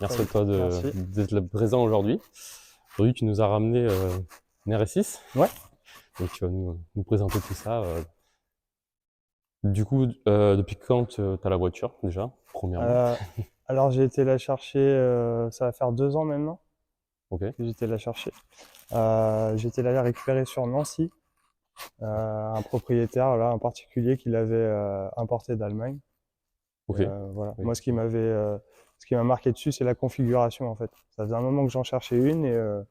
Merci à toi Merci. d'être là présent aujourd'hui. Aujourd'hui, tu nous as ramené une RS6. Ouais. Donc, tu vas nous présenter tout ça. Du coup, depuis quand tu as la voiture, déjà, premièrement? Euh, alors j'ai été la chercher, ça va faire 2 ans maintenant Ok, que j'étais la chercher. J'étais la récupérer sur Nancy, un propriétaire, là, un particulier qui l'avait importé d'Allemagne. ok. Voilà. Oui, Moi, ce qui m'a marqué dessus, c'est la configuration en fait. Ça faisait un moment que j'en cherchais une et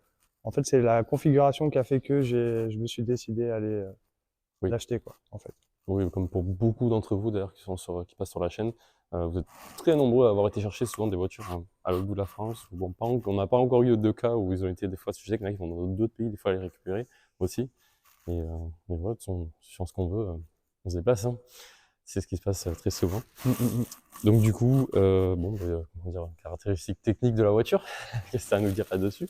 en fait, c'est la configuration qui a fait que je me suis décidé à aller oui. l'acheter quoi, en fait. Oui, comme pour beaucoup d'entre vous, d'ailleurs, qui passent sur la chaîne, vous êtes très nombreux à avoir été chercher souvent des voitures à l'autre bout de la France. Ou bon, on n'a pas encore eu de cas où ils ont été des fois sujets, qu'il y en a qui vont dans d'autres pays, des fois, à les récupérer aussi. Et voilà, de toute façon, sur ce qu'on veut, on se déplace, hein. C'est ce qui se passe très souvent. Mm, mm, mm. Donc du coup, bon, comment dire, caractéristiques techniques de la voiture, qu'est-ce que ça a à nous dire là-dessus?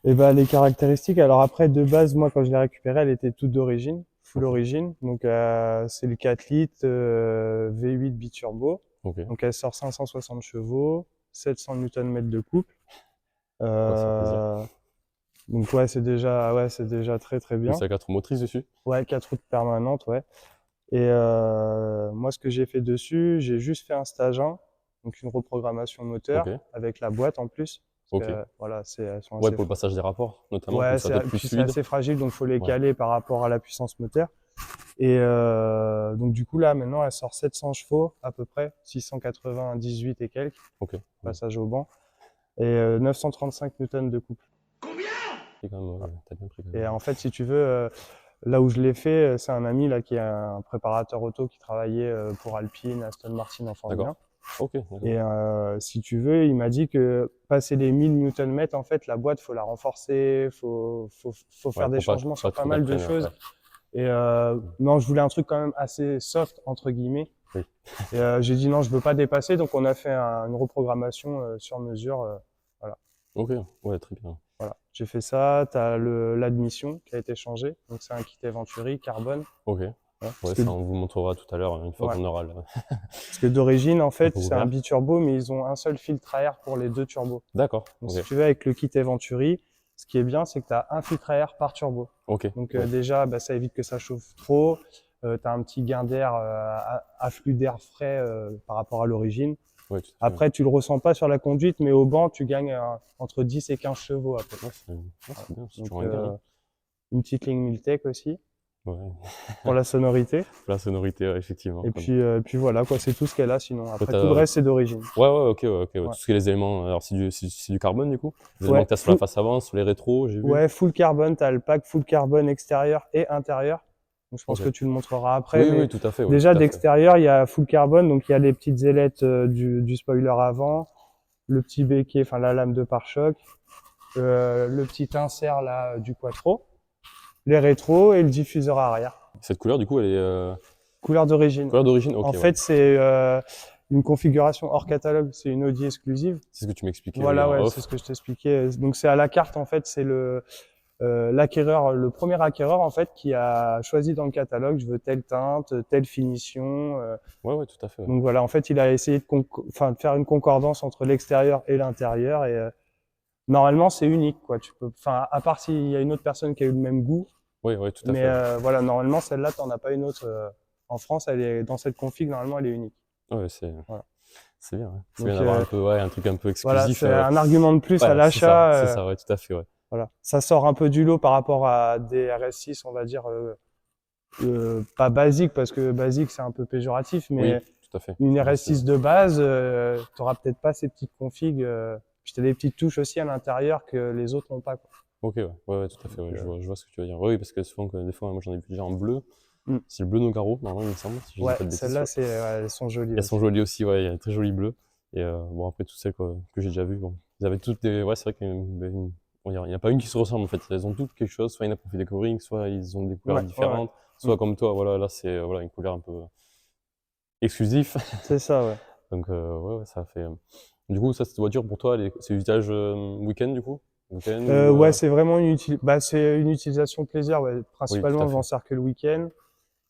Et ben les caractéristiques, alors après de base, moi quand je l'ai récupérée, elle était toute d'origine, full Ok, origine. Donc c'est le 4 litres V8 biturbo. ok, Donc elle sort 560 chevaux, 700 Nm de couple. ouais, ça fait plaisir. Euh, donc ouais, c'est déjà très très Plus bien. la 4 motrices dessus? Ouais, 4 roues permanentes, ouais. Et moi ce que j'ai fait dessus, j'ai juste fait un stage 1, donc une reprogrammation Ok, moteur avec la boîte en plus, parce ok. que voilà, elles sont Ouais, assez pour le passage des rapports, notamment, pour ouais, que ça soit peut-être plus puis c'est fluide. assez fragile, donc faut les Ouais, caler par rapport à la puissance moteur. Et donc du coup là, maintenant, elle sort 700 chevaux à peu près, 698 et quelques, ok. Ouais. passage au banc, et 935 newtons de couple. C'est quand même, Voilà. t'as bien pris quand Et même. en fait, si tu veux, là où je l'ai fait, c'est un ami là qui est un préparateur auto qui travaillait pour Alpine, Aston Martin en Formule D'accord. 1. Ok, d'accord. Et si tu veux, il m'a dit que passer les 1000 Nm, en fait, la boîte, faut la renforcer, faut Ouais, faire des changements pour pas sur pas trop qu'elle mal de prenne, choses. ouais. Et non, je voulais un truc quand même assez soft, entre guillemets. Oui. Et j'ai dit non, je veux pas dépasser, donc on a fait une reprogrammation sur mesure. Voilà, Ok, ouais, très bien. voilà. J'ai fait ça. T'as l'admission qui a été changée, donc c'est un kit Venturi carbone. Ok. Ouais, Ouais, ça, on vous montrera tout à l'heure, une fois ouais. qu'on aura Parce que d'origine, en fait, c'est un recouvert. biturbo, mais ils ont un seul filtre à air pour les deux turbos. D'accord, Donc, si ok. tu veux, avec le kit Venturi, ce qui est bien, c'est que tu as un filtre à air par turbo. Ok, Donc, ouais. déjà, bah, ça évite que ça chauffe trop. Tu as un petit gain d'air, afflux d'air frais par rapport à l'origine. Ouais, tout à fait. Après, tu le ressens pas sur la conduite, mais au banc, tu gagnes entre 10 et 15 chevaux à peu Ouais, près. Voilà. c'est bien, c'est Donc, toujours un gain, hein. une petite ligne Miltech aussi Ouais. pour la sonorité. Pour la sonorité, ouais, effectivement. Et puis voilà, quoi, c'est tout ce qu'elle a. Sinon, Toi, après, tout le reste, c'est d'origine. ouais, ouais, ok, ouais, ok, ouais. Ouais. Tout ce qui est les éléments, alors c'est du carbone, du coup? Les éléments Ouais, que tu as sur la face avant, sur les rétros, j'ai vu. ouais, full carbone, tu as le pack full carbone extérieur et intérieur. Donc je pense Ok. que tu le montreras après, Oui, mais oui, tout à fait, ouais, déjà tout à fait. d'extérieur, il y a full carbone, donc il y a les petites ailettes du spoiler avant, le petit béquet, enfin la lame de pare-choc, le petit insert là du quattro, les rétros et le diffuseur arrière. Cette couleur, du coup, elle est Couleur d'origine. couleur d'origine? Ok, En ouais. fait, c'est une configuration hors catalogue, c'est une Audi exclusive. C'est ce que tu m'expliquais, oui, Voilà, en ouais, c'est off. ce que je t'expliquais. Donc c'est à la carte en fait, c'est l'acquéreur, le premier acquéreur en fait qui a choisi dans le catalogue, je veux telle teinte, telle finition. Ouais, ouais, tout à fait, ouais. Donc voilà, en fait, il a essayé de faire une concordance entre l'extérieur et l'intérieur et normalement c'est unique quoi. Tu peux, enfin à part s'il y a une autre personne qui a eu le même goût, Oui, ouais, tout à mais fait, ouais. voilà, normalement celle-là t'en as pas une autre. En France, elle est dans cette config, normalement elle est unique. Ouais, Voilà. c'est bien, ouais. C'est bien Donc d'avoir un peu, ouais, un truc un peu voilà, exclusif. c'est un argument de plus à Ouais, l'achat. c'est ça, ouais, tout à fait, ouais. Voilà, ça sort un peu du lot par rapport à des RS6, on va dire. Pas basique parce que basique c'est un peu péjoratif, Oui, mais tout à fait. une Ouais, RS6 de base, tu auras peut-être pas ces petites configs. Puis t'as des petites touches aussi à l'intérieur que les autres n'ont pas. Quoi. ok, ouais, ouais, ouais, tout à fait, Donc, ouais, je vois ce que tu veux dire. Ouais, oui, parce que souvent, des fois, moi j'en ai vu déjà en bleu. mm. C'est le bleu Nogaro, normalement, il me semble, si je dis Ouais, pas de bêtises. celles-là, Ouais. elles sont jolies Elles sont aussi. jolies aussi, ouais, il y a un très joli bleu. Et bon, après, toutes celles que j'ai déjà vues, bon, ils avaient toutes des. Ouais, c'est vrai qu'il bon, il n'y a pas une qui se ressemble en fait. Elles ont toutes quelque chose, soit il y en a profil decoring, soit ils ont des couleurs Ouais, ouais, ouais. différentes, Mm. soit comme toi, voilà, là c'est voilà, une couleur un peu exclusive. C'est ça, ouais. Donc, ouais, ouais, ça fait. Du coup, ça, cette voiture pour toi, c'est usage week-end du coup? Week-end ou. Ouais, c'est vraiment c'est une utilisation plaisir. Ouais. Oui, tout Principalement, à je m'en fait. sers que le week-end.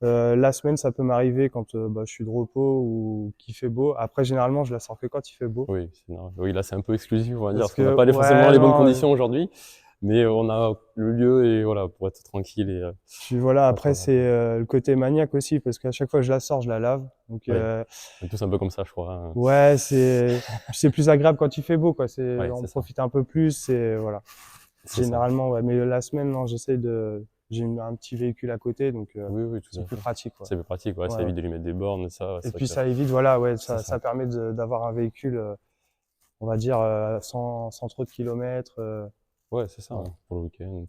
La semaine, ça peut m'arriver quand je suis de repos ou qu'il fait beau. Après, généralement, je la sors que quand il fait beau. Oui, oui, là c'est un peu exclusif, on va dire, Parce parce qu'on n'a que, pas forcément ouais, les bonnes non, conditions aujourd'hui, mais on a le lieu et voilà, pour être tranquille et puis voilà, pas après, trop. c'est le côté maniaque aussi, parce qu'à chaque fois que je la sors, je la lave. Donc, Oui, on est tous un peu comme ça, je crois, hein. ouais, c'est plus agréable quand il fait beau, quoi. Ouais, On c'est ça. profite un peu plus, voilà. C'est ça. Généralement, ouais. Mais la semaine, non, j'ai un petit véhicule à côté, donc Oui, oui, tout c'est à plus fait. pratique, quoi. C'est plus pratique, ouais, Ouais, ça ouais. évite de lui mettre des bornes et ça, Et c'est vrai puis que ça évite, voilà, ouais, c'est ça. ça permet d'avoir un véhicule, on va dire, sans trop de kilomètres. Ouais, c'est ça, Voilà. hein, pour le week-end,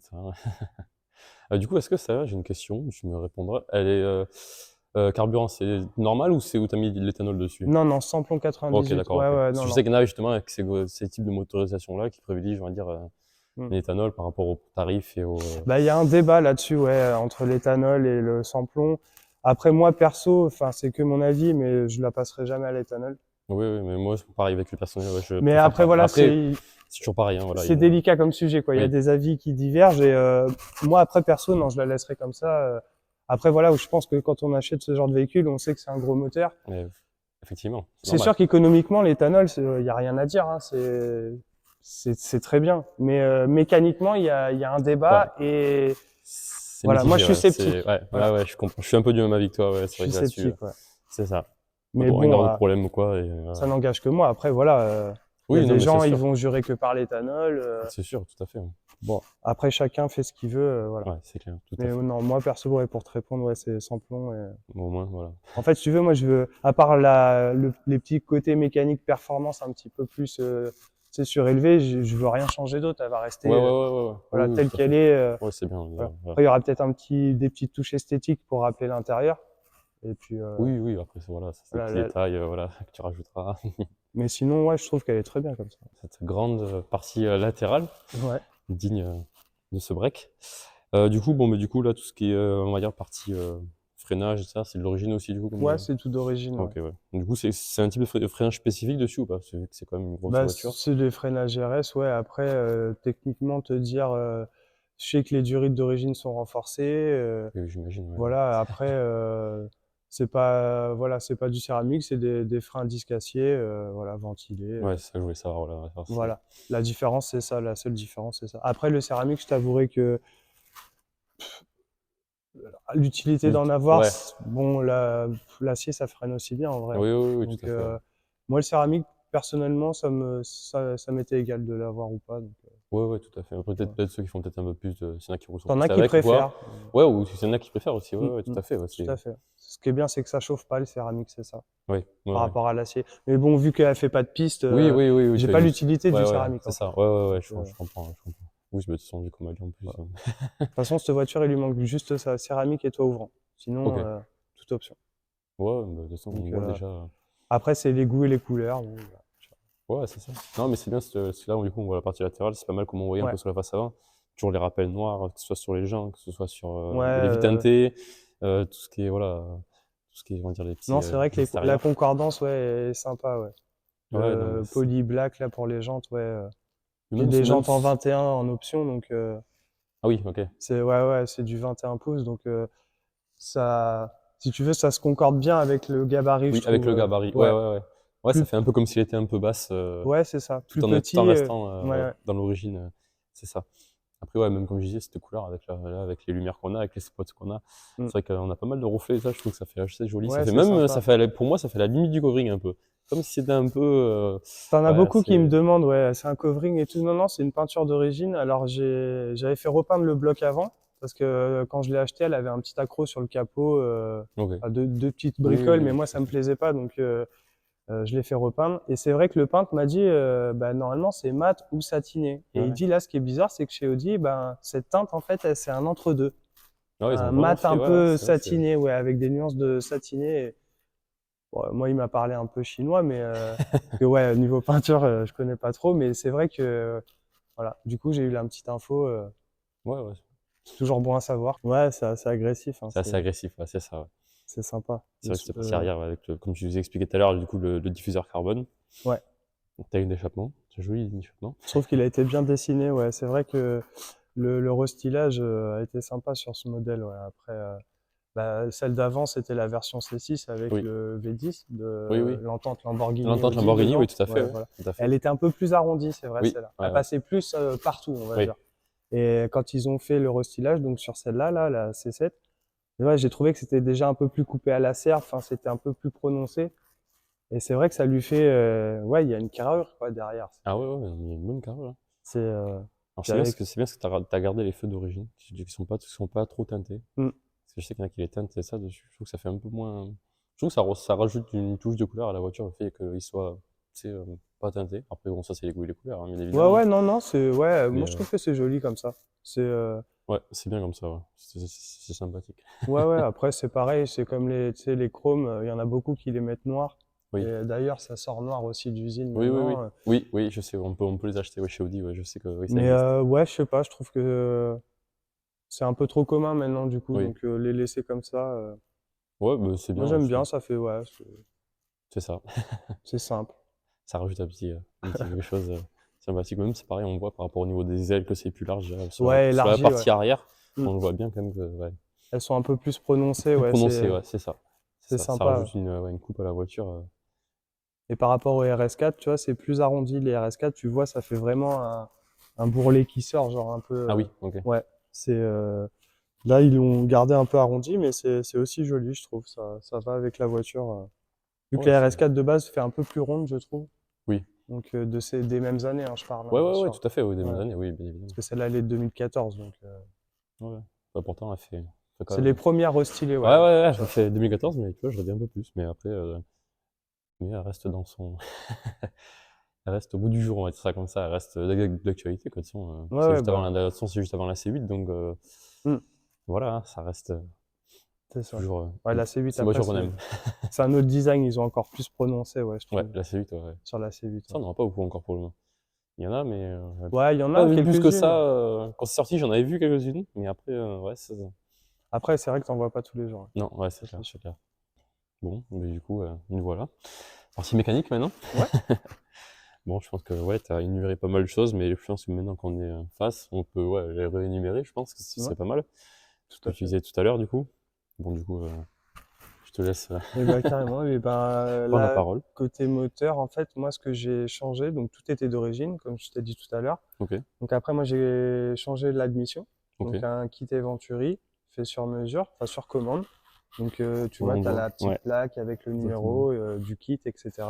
ça. Du coup, est-ce que ça va, j'ai une question, tu me répondras. Elle est carburant, c'est normal ou c'est où tu as mis de l'éthanol dessus? Non, non, samplon Ok, 98. d'accord, Ouais, ok. ouais, Parce que non, je non. sais qu'il y en a justement avec ces types de motorisation-là qui privilégient, on va dire, Mm. l'éthanol par rapport au tarif et au. Bah, il y a un débat là-dessus, ouais, entre l'éthanol et le samplon. Après, moi, perso, enfin, c'est que mon avis, mais je la passerai jamais à l'éthanol. Oui, oui, mais moi, c'est pareil avec le personnel, ouais, je Mais préfère après, pas. voilà, Après, c'est toujours pareil, hein, voilà. c'est délicat comme sujet, quoi. Il y a Oui, des avis qui divergent et moi, après, perso, non, je la laisserai comme ça. Après, voilà, où je pense que quand on achète ce genre de véhicule, on sait que c'est un gros moteur. mais effectivement, c'est C'est normal. sûr qu'économiquement, l'éthanol, il y a rien à dire, hein, c'est très bien. Mais mécaniquement, il y a un Ouais, débat et c'est voilà, moi, je mitigé, suis ouais. sceptique. Ouais, Voilà, ouais, je comprends. Je suis un peu du même avec toi, ouais, je c'est vrai suis que là-dessus, sceptique, ouais. c'est ça. Pas Mais de regard bon, de problème ou quoi, et ça n'engage que moi. Après, voilà, il y a oui, non, des mais c'est gens, ils sûr. vont jurer que par l'éthanol. C'est sûr, tout à fait, ouais. Bon, après, chacun fait ce qu'il veut, voilà. Ouais, c'est clair, tout Mais à fait. non, moi, perso, ouais, pour te répondre, ouais, c'est sans plomb. Bon, au moins, voilà. En fait, si tu veux, moi, je veux, à part les petits côtés mécaniques, performance un petit peu plus, tu sais, surélevé, je veux rien changer d'autre. Elle va rester, Ouais, ouais, ouais, ouais, ouais. Oui, voilà, oui, telle tout à qu'elle fait. est. Ouais, c'est bien, Voilà. voilà. Après, il y aura peut-être des petites touches esthétiques pour rappeler l'intérieur. Et puis, Oui, oui, après, voilà, ça, c'est des voilà, petits détails, voilà, que tu rajouteras. mais sinon, ouais, je trouve qu'elle est très bien comme ça. Cette grande partie latérale, Ouais. digne de ce break. Du coup, bon, mais du coup, là, tout ce qui est, on va dire, partie freinage et ça, c'est de l'origine aussi, du coup, comme. Ouais, c'est tout d'origine, ouais. Ok, ouais. Du coup, c'est un type de freinage spécifique dessus ou pas? C'est vu que c'est quand même une grosse Bah, voiture. c'est des freinages RS, ouais. Après, techniquement, te dire, je sais que les durites d'origine sont renforcées. Oui, j'imagine, ouais. Voilà. Après, voilà, c'est pas du céramique, c'est des freins disque acier, voilà, ventilés. Ouais, c'est ça que je voulais savoir, voilà. Alors, Voilà. La différence, c'est ça. La seule différence, c'est ça. Après, le céramique, je t'avouerai que l'utilité d'en avoir, Ouais, bon, l'acier, ça freine aussi bien en vrai, hein. oui, oui, oui, Donc, tout à fait, ouais. moi, le céramique, personnellement, ça m'était égal de l'avoir ou pas. Donc, Ouais, ouais, tout à fait. Après, voilà. peut-être ceux qui font peut-être un peu plus s'il y en a qui roulent T'en plus as qui avec ou préfèrent. quoi. Ouais, ou s'il y en a qui préfèrent aussi, ouais, ouais, tout Mm. à fait, ouais, Tout à fait. Ce qui est bien, c'est que ça chauffe pas le céramique, c'est ça, ouais, ouais, par ouais. rapport à l'acier. Mais bon, vu qu'elle fait pas de piste, Oui, oui, oui, oui, j'ai tu as pas une. l'utilité Ouais, du ouais, céramique c'est en fait. ça. Ouais, ouais, ouais, Donc, je comprends, je comprends. Oui, mais de toute façon, vu qu'on m'a dit en plus. voilà. De toute façon, cette voiture, il lui manque juste sa céramique et toit ouvrant. Ok. Sinon, toute option. Ouais, bah, de toute façon, on Donc, voit déjà. après, c'est les goûts et les couleurs. Bon, voilà. Ouais, c'est ça. Non, mais c'est bien, c'est là où du coup on voit la partie latérale, c'est pas mal comme on voyait un Ouais, peu sur la face avant. Toujours les rappels noirs, que ce soit sur les gens, que ce soit sur ouais. les vies teintées, tout ce qui est, voilà, tout ce qui est, on va dire, les petits Non, c'est vrai que la extérieurs. concordance, ouais, est sympa, ouais. Ouais, non, mais Le poly black là pour les jantes, ouais. J'ai même, des même. jantes en 21 en option, donc Ah oui, ok. c'est ouais, ouais, c'est du 21 pouces, donc ça, si tu veux, ça se concorde bien avec le gabarit, je Oui, avec trouve. le gabarit. Ouais, Ouais, ouais, ouais. Ouais, ça plus, fait un peu comme s'il était un peu basse, ouais, c'est ça, tout plus tout en petit. restant Ouais, ouais, ouais. dans l'origine, c'est ça. Après, ouais, même comme je disais, cette couleur avec, là, avec les lumières qu'on a, avec les spots qu'on a, Mm. c'est vrai qu'on a pas mal de reflets, et ça, je trouve que ça fait assez joli. Ça Ouais, fait c'est même, sympa. pour moi, ça fait la limite du covering un peu. Comme si c'était un peu, T'en as ouais, beaucoup qui me c'est, demandent, ouais, c'est un covering et tout. Non, non, c'est une peinture d'origine. Alors j'avais fait repeindre le bloc avant parce que quand je l'ai acheté, elle avait un petit accroc sur le capot, ok. à deux petites Oui, bricoles, oui, mais oui, moi tout ça à me fait. plaisait pas, donc je l'ai fait repeindre. Et c'est vrai que le peintre m'a dit, bah, normalement c'est mat ou satiné. Et il Ouais. dit là, ce qui est bizarre, c'est que chez Audi, ben cette teinte en fait, c'est un entre-deux, Ouais, ils ont un vraiment mat fait, un ouais, ouais, peu c'est vrai, c'est, satiné, ouais, avec des nuances de satiné. Bon, moi, il m'a parlé un peu chinois, mais que ouais, niveau peinture, je connais pas trop, mais c'est vrai que voilà. Du coup, j'ai eu la petite info. ouais, ouais. C'est toujours bon à savoir. Ouais, c'est assez agressif, hein, C'est assez agressif, ouais, c'est ça, ouais. c'est sympa. C'est vrai que cette partie arrière, ouais, avec comme tu nous as expliqué tout à l'heure, du coup, le diffuseur carbone. Ouais, Donc, t'as une d'échappement. C'est joli, une échappement. je trouve qu'il a été bien dessiné. Ouais, c'est vrai que le restylage a été sympa sur ce modèle. Ouais. Après, Bah, celle d'avant, c'était la version C6 avec Oui, le V10 oui, de oui. l'entente Lamborghini L'entente Audi Lamborghini, oui, dedans. tout à fait, Ouais, ouais, voilà. tout à fait. Elle était un peu plus arrondie, c'est vrai, Oui, celle-là. ouais, Elle ouais. passait plus partout, on va Oui, dire. Et quand ils ont fait le restylage, donc sur celle-là, là, la C7, ouais, j'ai trouvé que c'était déjà un peu plus coupé à la serre, enfin, c'était un peu plus prononcé. Et c'est vrai que ça lui fait, ouais, il y a une carrure, quoi, derrière. ah ouais, ouais, il y a une bonne carrure, là. C'est, Alors puis c'est bien parce avec, que t'as gardé les feux d'origine, qui sont pas trop teintés. hmm. Parce que je sais qu'il y en a qui les teintent et ça dessus, je trouve que ça fait un peu moins. Je trouve que ça rajoute une touche de couleur à la voiture, le fait qu'il soit, tu sais, pas teinté. Après, bon, ça c'est les goûts et les couleurs, hein, bien Ouais, évidemment. ouais, non, non, ouais, moi Mais je trouve que c'est joli comme ça. C'est, ouais, c'est bien comme ça, ouais. C'est sympathique. ouais, ouais, après c'est pareil, c'est comme tu sais, les chromes, il y en a beaucoup qui les mettent noirs. Et Oui, d'ailleurs, ça sort noir aussi d'usine oui, oui, oui. maintenant. Oui, oui, je sais, on peut les acheter ouais, chez Audi, ouais, je sais que oui, ça Mais existe. ouais, je sais pas, je trouve que c'est un peu trop commun maintenant du coup, Oui, donc les laisser comme ça, ouais, bah, c'est moi bien j'aime aussi. bien, ça fait, ouais, C'est ça. c'est simple. Ça rajoute un petit quelque chose sympathique. Même, c'est pareil, on voit par rapport au niveau des ailes que c'est plus large Ouais, sur la élargi, ouais. partie arrière. Mm. On le voit bien quand même que ouais, Elles sont un peu plus prononcées, plus ouais, prononcé, ouais, c'est ça. C'est c'est ça. Ça sympa. rajoute ouais, une coupe à la voiture. Et par rapport au RS4, tu vois, c'est plus arrondi. Les RS4, tu vois, ça fait vraiment un bourrelet qui sort, genre un peu. Ah oui, ok. Ouais, c'est là ils l'ont gardé un peu arrondi, mais c'est aussi joli, je trouve. Ça va avec la voiture. Vu que Ouais, la c'est. RS4 de base fait un peu plus ronde, je trouve. Oui. Donc des mêmes années, hein, je parle, Ouais, hein, bien ouais, ouais, sûr. tout à fait, oui, des Ouais. mêmes années, oui, bien Parce évidemment. que celle-là, elle est de 2014, donc Ouais, ouais. Bah, pourtant, fait quand c'est les même. premières restylées, Ouais, ouais. ouais, ouais, Tu ça vois. fait 2014, mais tu vois, j'aurais dit un peu plus. Mais après, mais elle reste dans son. Elle reste au bout du jour, on va dire ça comme ça. Elle reste d'actualité, quoi. De toute façon, Ouais, c'est ouais, juste avant bah, de toute façon, c'est juste avant la C8, donc hmm, voilà, hein, ça reste c'est ça. toujours. Ouais, la C8 C'est une après, voiture qu'on aime. c'est un autre design, ils ont encore plus prononcé, ouais, je Ouais, trouve, la C8, ouais, ouais. sur la C8. Ça, on n'en a pas beaucoup encore pour le moment. Il y en a, mais Ouais, il y en pas a vu plus que quelques-unes. ça. Quand c'est sorti, j'en avais vu quelques-unes, mais après, ouais, c'est ça. Après, c'est vrai que t'en vois pas tous les jours, hein. Non, ouais, Ça, c'est c'est clair, c'est sûr. clair. Bon, mais du coup, nous voilà. Partie mécanique maintenant. Ouais, Bon, je pense que ouais, tu as énuméré pas mal de choses, mais je pense que maintenant qu'on est face, on peut ouais, les réénumérer, je pense que ce ouais, serait pas mal. Ce tout que à tu fait. disais tout à l'heure, du coup. Bon, du coup, je te laisse Et bah, carrément. Et ben, prendre la là, parole. côté moteur, en fait, moi, ce que j'ai changé, donc tout était d'origine, comme je t'ai dit tout à l'heure. Ok, Donc après, moi, j'ai changé l'admission. ok. Donc un kit Venturi fait sur mesure, enfin sur commande. Donc tu vois, On tu as voit, la petite ouais, plaque avec le exactement. numéro du kit, etc.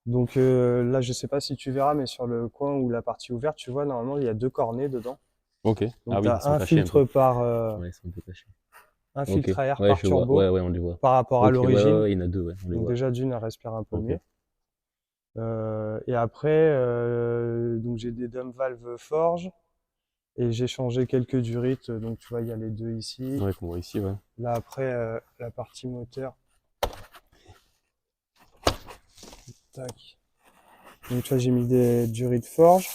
Donc là, je sais pas si tu verras, mais sur le coin ou la partie ouverte, tu vois, normalement, il y a deux cornets dedans. Ok. Ah Donc tu oui, ils as sont cachés un peu. Ouais, ils sont un peu cachés. un Ok. filtre à air Ouais, par je vois. Ouais, turbo ouais, on les voit. par rapport à Ok, ouais, ouais, l'origine. ouais, il y en a deux, ouais, on les Donc voit. déjà d'une, elle respire un peu Ok. mieux. Et après, donc j'ai des dump valves Forge et j'ai changé quelques durites. Donc tu vois, il y a les deux ici. Ouais, qu'on voit ici, ouais. Là après, la partie moteur. Tac. Donc tu vois, j'ai mis des durites Forge.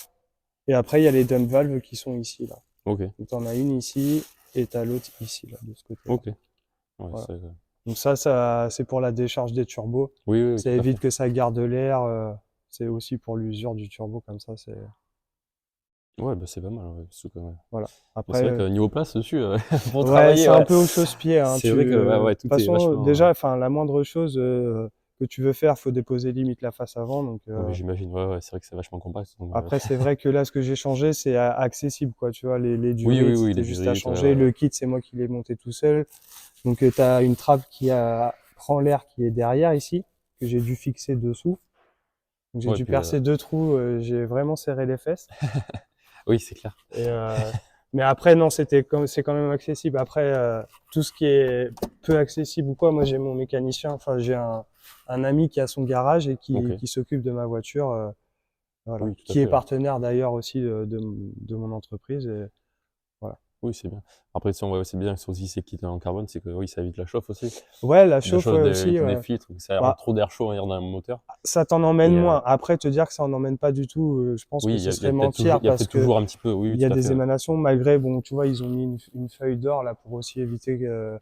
Et après, il y a les dump valves qui sont ici, là. Ok, Donc t'en as une ici et t'as l'autre ici, là, de ce côté-là. ok. Ouais, Voilà. c'est... Donc c'est pour la décharge des turbos. Oui, oui, oui, Ça tout à fait. évite que ça garde l'air. C'est aussi pour l'usure du turbo, comme ça, c'est... Ouais, bah c'est pas mal, ouais, surtout que, ouais. Voilà. Mais Après, c'est vrai que niveau place dessus, pour ouais, travailler, c'est un ouais, peu au chausse-pied, hein. c'est vrai que ouais, De ouais, toute tout est façon, vachement. déjà, enfin, la moindre chose que tu veux faire, faut déposer limite la face avant. Donc, Ouais, j'imagine, ouais, ouais, c'est vrai que c'est vachement compact. Donc, après, c'est vrai que là, ce que j'ai changé, c'est accessible, quoi. Tu vois, les oui, oui, durites, oui, les c'était juste à durites, ouais, changer. ouais, ouais. Le kit, c'est moi qui l'ai monté tout seul. Donc, tu as une trappe prend l'air qui est derrière ici, que j'ai dû fixer dessous. Donc, j'ai Ouais, dû puis, percer deux trous. J'ai vraiment serré les fesses. oui, c'est clair. Et, mais après, non, c'est quand même accessible. Après, tout ce qui est peu accessible ou quoi, moi j'ai mon mécanicien, enfin j'ai un ami qui a son garage et Ok, qui s'occupe de ma voiture, voilà, oui, tout à qui est fait, ouais. partenaire d'ailleurs aussi de mon entreprise. Et voilà. Oui, c'est bien. Après, si on voit aussi bien sur aussi ces kits en carbone, c'est que oui, ça évite la chauffe aussi. Ouais, la La chauffe chauffe ouais, aussi. des filtres, que ça rentre Bah, trop d'air chaud on va dire, dans le moteur. ça t'en emmène Et moins. Après, te dire que ça en emmène pas du tout, je pense que oui, ce il y a serait peut-être toujours, mentir parce que un petit peu, oui, oui, il y a tout à des fait, ouais. émanations, malgré, bon, tu vois, ils ont mis une feuille d'or là pour aussi éviter que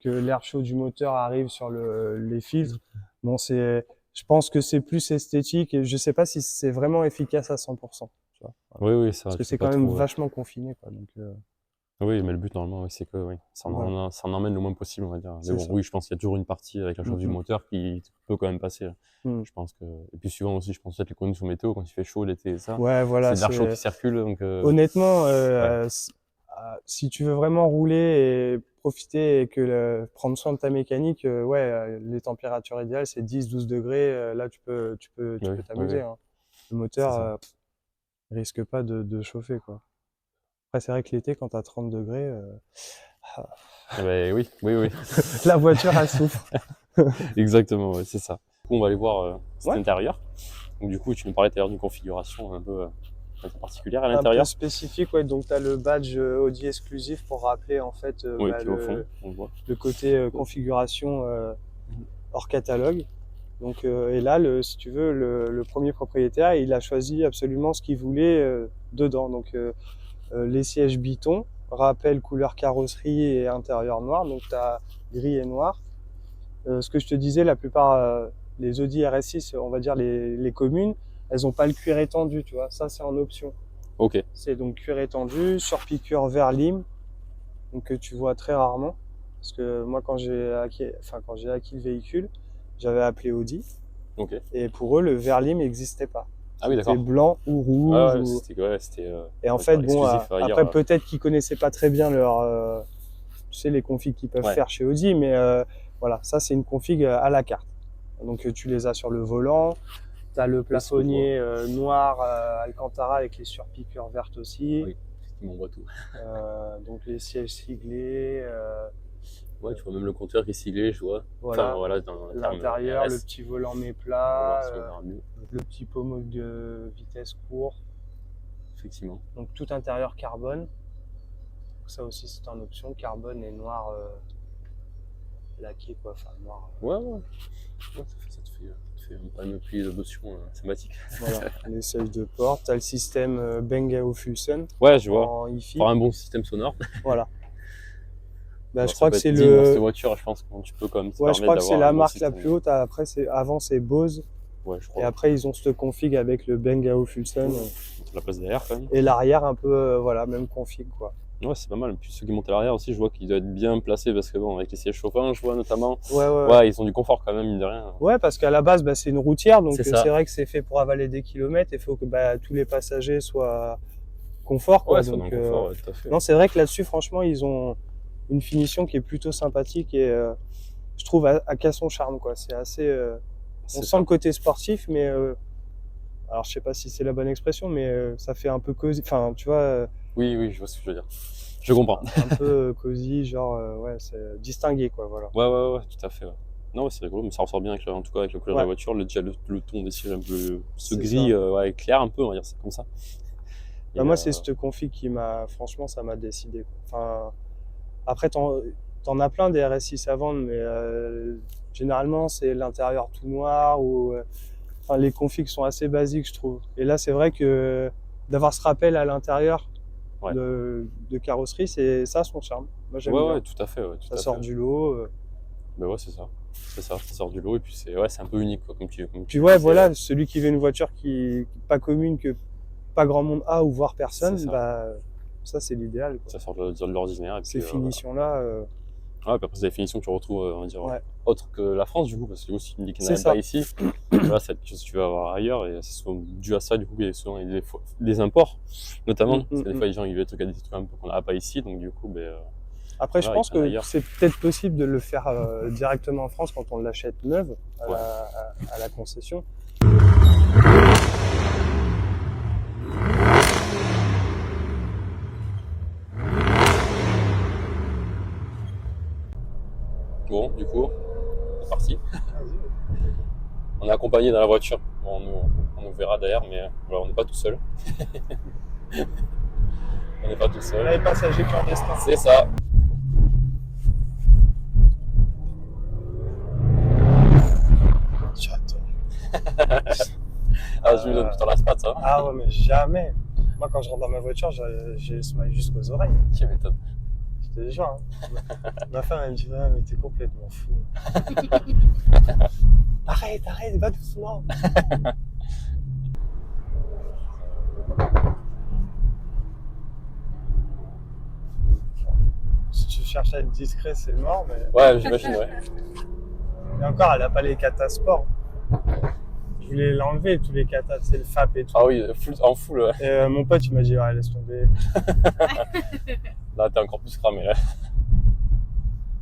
l'air chaud du moteur arrive sur les filtres. Bon, je pense que c'est plus esthétique et je sais pas si c'est vraiment efficace à 100%, tu vois. Voilà. Oui, oui, Parce ça, que tu peux c'est pas quand même trop. vachement confiné, quoi. Donc, Oui, mais le but normalement, oui, c'est que oui, ça en emmène le moins possible, on va dire. Mais C'est bon, ça. oui, je pense qu'il y a toujours une partie avec la chauffe du Mhm. moteur qui peut quand même passer. Mhm. Je pense que et puis suivant aussi, je pense peut-être les conditions météo quand il fait chaud l'été et ça, Ouais, voilà, c'est de l'air chaud qui c'est circule donc honnêtement, ouais, si tu veux vraiment rouler et profiter et que prendre soin de ta mécanique, ouais, les températures idéales, c'est 10-12 degrés. Là, tu oui, peux oui, oui, t'amuser, hein. Le c'est moteur, ça. risque pas de chauffer, quoi. Après, c'est vrai que l'été, quand t'as 30 degrés, Eh beh, oui, oui, oui. la voiture, elle souffre. Exactement, ouais, c'est ça. Du coup, on va aller voir cet Ouais, intérieur. Donc du coup, tu nous parlais tout à l'heure d'une configuration un peu particulière à un peu l'intérieur. spécifique, ouais. Donc, t'as le badge Audi exclusif pour rappeler, en fait, Oui, qui est au fond, on le voit. le côté configuration hors catalogue. Donc, et là, si tu veux, le premier propriétaire, il a choisi absolument ce qu'il voulait dedans. Donc, les sièges Biton, rappel couleur carrosserie et intérieur noir. Donc, tu as gris et noir. Ce que je te disais, la plupart, les Audi RS6, on va dire les communes, elles n'ont pas le cuir étendu, tu vois. Ça, c'est en option. Ok, C'est donc cuir étendu, surpiqûre vert lime, donc que tu vois très rarement. Parce que moi, quand j'ai acquis le véhicule, j'avais appelé Audi. ok. Et pour eux, le vert lime n'existait pas. Ah oui, C'était d'accord. blanc ou rouge. Ouais, Ou... c'était Et en on va fait, dire bon, exclusif ailleurs. après, peut-être qu'ils connaissaient pas très bien tu sais, les configs qu'ils peuvent Ouais, faire chez Audi, mais voilà, ça, c'est une config à la carte. Donc, tu les as sur le volant. Tu as le oui, c'est ce que je vois. plafonnier noir Alcantara avec les surpiqûres vertes aussi. Oui, effectivement, on voit tout. Donc, les sièges siglés. Ouais, tu vois même le compteur qui est siglé, je vois. Enfin, Voilà, voilà, dans le terme l'intérieur, le RS. petit volant On va voir méplat, si on verra mieux. le petit pommeau de vitesse court. Effectivement. Donc tout intérieur carbone. Ça aussi c'est en option, carbone et noir laqué quoi, enfin noir. Ouais, ouais. Ouais, ça te fait un panoplie d'options sympathiques. Voilà, les sièges de porte. T'as le système Bang & Olufsen Ouais, je vois. en hi-fi. Pour un bon système sonore. Voilà. Bah, Bon, je ça crois peut que être c'est digne dans le, ces voitures, je pense que tu peux quand même te ouais, je permettre crois que c'est d'avoir la un bon marque la système. plus haute. Après avant c'est Bose Ouais, je et crois. après ils ont cette config avec le Bang & Olufsen Sur la place derrière quand même. et l'arrière un peu voilà même config quoi. Ouais, c'est pas mal. Puis ceux qui montent à l'arrière aussi, je vois qu'ils doivent être bien placés parce que bon, avec les sièges chauffants, je vois notamment. Ouais, ouais, ouais. Ouais, ils ont du confort quand même, mine de rien. Ouais, parce qu'à la base, bah, c'est une routière, donc C'est c'est ça. vrai que c'est fait pour avaler des kilomètres. Il faut que bah, tous les passagers soient confort, quoi. Ouais, ça dans le Donc, confort, ouais, tout à fait. non, c'est vrai que là-dessus, franchement, ils ont une finition qui est plutôt sympathique et je trouve qu'à son charme, quoi. C'est assez. On C'est sent ça. le côté sportif, mais alors je sais pas si c'est la bonne expression, mais ça fait un peu cosy. Enfin, tu vois, Oui, oui, je vois ce que je veux dire. Je comprends. un peu cosy, genre ouais, c'est distingué, quoi. Voilà. Ouais, ouais, ouais, tout à fait. Ouais. Non, ouais, c'est rigolo, mais ça ressort bien avec en tout cas avec le couleur de la Ouais, voiture. Déjà, le ton des sièges un peu, ce c'est gris, ça. ouais, clair un peu, on va dire ça comme ça. Bah, Et moi, c'est cette config qui m'a, franchement, ça m'a décidé, quoi. Enfin, après, t'en as plein des RS6 à vendre, mais généralement, c'est l'intérieur tout noir ou enfin, les configs sont assez basiques, je trouve. Et là, c'est vrai que d'avoir ce rappel à l'intérieur ouais, de carrosserie, c'est ça son charme. Moi, j'aime ouais, ouais, bien. tout à fait, ouais, tout Ça à fait. sort du lot. Ben ouais, c'est ça. C'est ça, ça sort du lot et puis c'est ouais, c'est un peu unique quoi, comme Puis tu ouais, disais. voilà, celui qui veut une voiture qui pas commune, que pas grand monde a ou voire C'est personne, ça. bah ça c'est l'idéal, quoi. Ça sort de l'ordinaire et Ces puis voilà. finitions-là, Ouais, puis après c'est des finitions que tu retrouves, on va dire, ouais, autres que la France du coup, parce que aussi tu me dis qu'il n'y en c'est a pas ça. ici. Voilà, c'est quelque chose que tu vas avoir ailleurs et c'est souvent dû à ça du coup, il y a souvent des imports notamment. Parce que des fois les gens ils veulent des trucs un peu qu'on n'a pas ici, donc du coup, Après, je voilà, ils pense prennent que ailleurs. c'est peut-être possible de le faire directement en France quand on l'achète neuve Ouais. à la concession. Bon, du coup, c'est parti. On est accompagné dans la voiture. Bon, on nous verra derrière, mais voilà, on n'est pas tout seul. On n'est pas tout seul. Les passagers clandestins. C'est ça. Ah, je me donne, tu t'en lasses pas de ça. Ah ouais, mais jamais. Moi, quand je rentre dans ma voiture, j'ai le smile jusqu'aux oreilles. Tu m'étonnes. Je te jure. Hein. Ma femme, elle me dit, ouais, mais t'es complètement fou. Arrête, va doucement. cherche à être discret, c'est mort, mais... Ouais, j'imagine, ouais. Et encore, elle a pas les katas sport. Je voulais l'enlever, tous les katas, c'est le FAP et tout. Ah oui, en full, ouais. Et mon pote, il m'a dit, ouais, laisse tomber. Là, t'es encore plus cramé, là.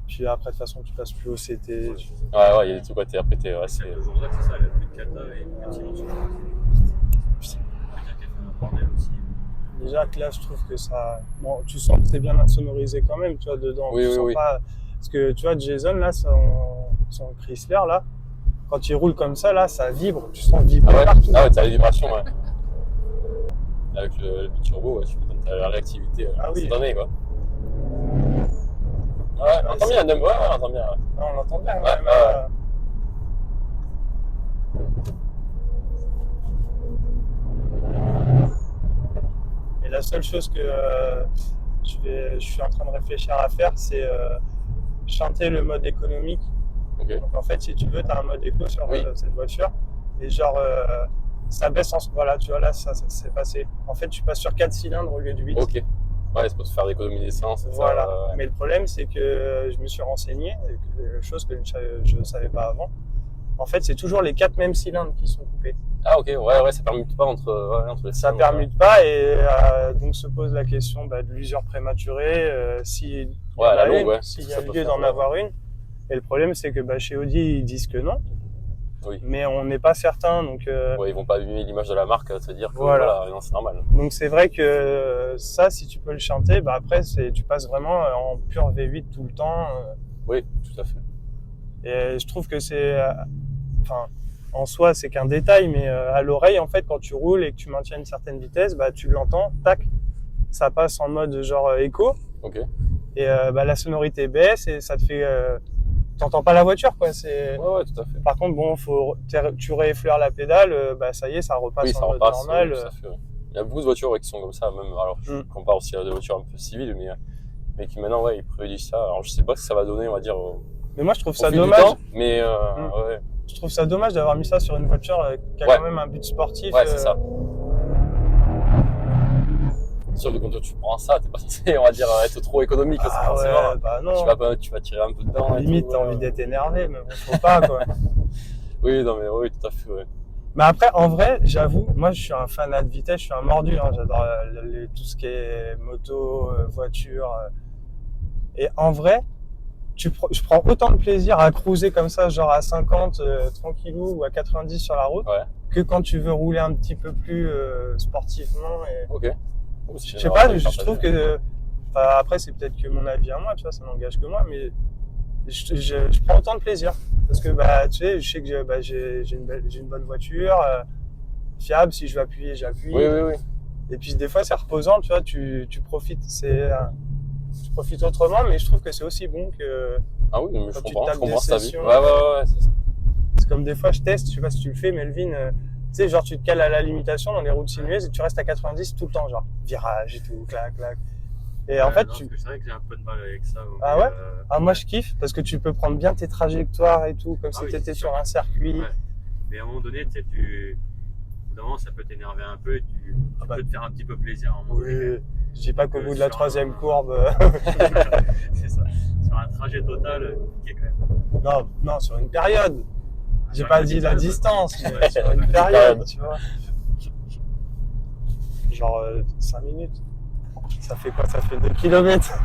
Puis après, de toute façon, tu passes plus au CT. Ouais, ouais, il y a des trucs à après, t'es ouais, c'est... Le jour là, c'est ça, elle a plus de kata et une silence. Putain, quelqu'un qui a fait un bordel aussi. Déjà que là, je trouve que ça... Bon, tu sens que c'est bien insonorisé quand même, tu vois, dedans. Oui, tu oui, sens oui. pas... Parce que, tu vois, Jason, là, son Chrysler, là, quand il roule comme ça, là, ça vibre. Tu sens vibrer Ah ouais, partout. ah ouais, t'as les vibrations, ouais. Avec le turbo, ouais, t'as la réactivité Ah oui. instantanée, quoi. Ouais, on entend bien, ouais, on entend bien. Ouais. Ah, on l'entend bien, Ouais, ouais, mais, ouais. Et la seule chose que je suis en train de réfléchir à faire, c'est chanter le mode économique. Ok. Donc en fait, si tu veux, tu as un mode éco sur Oui. cette voiture. Et genre, ça baisse en... Voilà, tu vois, là, ça s'est passé. En fait, tu passes sur 4 cylindres au lieu de 8. Ok. Ouais, c'est pour te faire d'économie d'essence. Voilà. Ça, ouais. Mais le problème, c'est que je me suis renseigné, chose que je ne savais pas avant. En fait, c'est toujours les 4 mêmes cylindres qui sont coupés. Ah ok, ouais, ça permute pas entre les Ça cylindres, permute pas et donc se pose la question de l'usure prématurée, s'il Ouais, à la longue, une, ouais. s'il y Ça a peut lieu faire, d'en ouais. avoir une. Et le problème, c'est que chez Audi, ils disent que non, Oui. mais on n'est pas certain. Donc, Ouais, ils vont pas abîmer l'image de la marque, se dire que Voilà. voilà, non, c'est normal. donc c'est vrai que ça, si tu peux le chanter, après, tu passes vraiment en pur V8 tout le temps. Oui, tout à fait. Et je trouve que c'est... Enfin, en soi, c'est qu'un détail, mais à l'oreille, en fait, quand tu roules et que tu maintiens une certaine vitesse, tu l'entends, tac, ça passe en mode genre écho. Ok. Et la sonorité baisse et ça te fait... t'entends pas la voiture, quoi. Ouais, tout à fait. Par contre, bon, tu réeffleures la pédale, ça y est, ça repasse Oui, ça en mode repasse, normal. tout à fait. Ouais. Il y a beaucoup de voitures qui sont comme ça, même. Alors, je compare aussi à des voitures un peu civiles, mais qui maintenant, ouais, ils privilégient ça. Alors, je sais pas ce que ça va donner, on va dire. Mais moi, je trouve au ça fil du dommage. temps, mais ouais. Je trouve ça dommage d'avoir mis ça sur une voiture qui a quand même un but sportif. Ouais, c'est ça. Sûr que quand tu prends ça, t'es pas censé, on va dire, être trop économique. Ah ouais, bah non. Tu vas tirer un peu dedans. Limite, t'as envie d'être énervé, mais bon, faut pas, quoi. Oui, non, mais oui, tout à fait, ouais. Mais après, en vrai, j'avoue, moi, je suis un fanat de vitesse, je suis un mordu, hein, j'adore tout ce qui est moto, voiture. Et en vrai, je prends autant de plaisir à cruiser comme ça, genre à 50, tranquillou, ou à 90 sur la route, que quand tu veux rouler un petit peu plus sportivement. Et... Ok. Je sais pas, je trouve que... après, c'est peut-être que mon avis à moi, tu vois, ça n'engage que moi, mais je prends autant de plaisir. Parce que, tu sais, je sais que j'ai une bonne voiture, fiable, si je veux appuyer, j'appuie. Oui. Et puis, des fois, c'est reposant, tu vois, tu profites, tu profites autrement, mais je trouve que c'est aussi bon que... Ah oui, mais je comprends ta vie. vie. Ouais, c'est ça. C'est comme des fois, je teste, je sais pas si tu le fais, Melvin, tu sais, genre, tu te cales à la limitation dans les routes sinueuses et tu restes à 90 tout le temps, genre, virage et tout, clac. Et en fait, C'est vrai que j'ai un peu de mal avec ça. Ah ouais? Moi, je kiffe parce que tu peux prendre bien tes trajectoires et tout, comme si tu étais sur un circuit. Ouais. Mais à un moment donné, tu sais, évidemment, ça peut t'énerver un peu et tu peux te faire un petit peu plaisir à un moment donné. Je dis pas qu'au bout de la troisième courbe. C'est ça. Sur un trajet total, compliqué quand même. Non, sur une période. J'ai pas dit la distance, mais sur une période, tu vois. Genre 5 minutes. Ça fait quoi? Ça fait 2 kilomètres.